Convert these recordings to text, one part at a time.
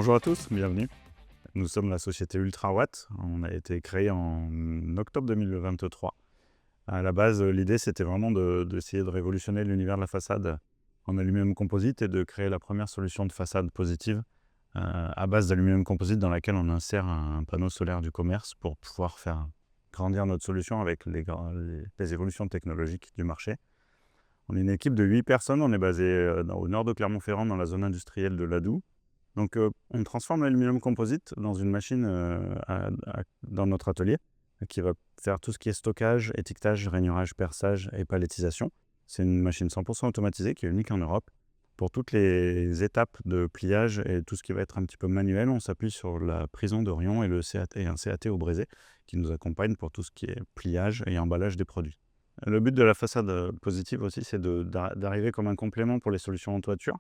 Bonjour à tous, bienvenue. Nous sommes la société UltraWatt. On a été créé en octobre 2023. À la base, l'idée, c'était vraiment d'essayer de révolutionner l'univers de la façade en aluminium composite et de créer la première solution de façade positive à base d'aluminium composite dans laquelle on insère un panneau solaire du commerce pour pouvoir faire grandir notre solution avec les évolutions technologiques du marché. On est une équipe de 8 personnes, on est basé au nord de Clermont-Ferrand dans la zone industrielle de Ladoux. Donc, on transforme l'aluminium composite dans une machine dans notre atelier qui va faire tout ce qui est stockage, étiquetage, rainurage, perçage et palettisation. C'est une machine 100% automatisée qui est unique en Europe. Pour toutes les étapes de pliage et tout ce qui va être un petit peu manuel, on s'appuie sur la prison d'Orion et un CAT au brézé qui nous accompagne pour tout ce qui est pliage et emballage des produits. Le but de la façade positive aussi, c'est d'arriver comme un complément pour les solutions en toiture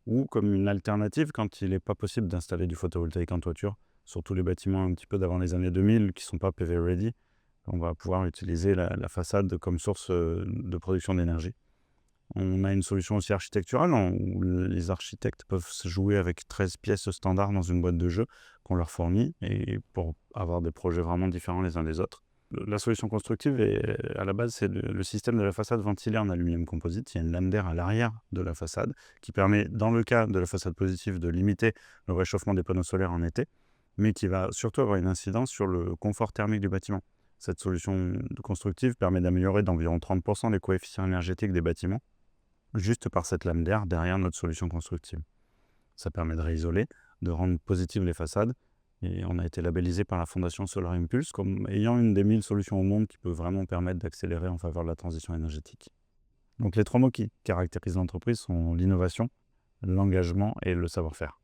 ou comme une alternative quand il n'est pas possible d'installer du photovoltaïque en toiture, surtout les bâtiments un petit peu d'avant les années 2000 qui ne sont pas PV ready. On va pouvoir utiliser la façade comme source de production d'énergie. On a une solution aussi architecturale où les architectes peuvent se jouer avec 13 pièces standards dans une boîte de jeu qu'on leur fournit et pour avoir des projets vraiment différents les uns des autres. La solution constructive, à la base, c'est le système de la façade ventilée en aluminium composite. Il y a une lame d'air à l'arrière de la façade qui permet, dans le cas de la façade positive, de limiter le réchauffement des panneaux solaires en été, mais qui va surtout avoir une incidence sur le confort thermique du bâtiment. Cette solution constructive permet d'améliorer d'environ 30% les coefficients énergétiques des bâtiments, juste par cette lame d'air derrière notre solution constructive. Ça permet de réisoler, de rendre positives les façades, et on a été labellisé par la Fondation Solar Impulse comme ayant une des 1000 solutions au monde qui peut vraiment permettre d'accélérer en faveur de la transition énergétique. Donc les 3 mots qui caractérisent l'entreprise sont l'innovation, l'engagement et le savoir-faire.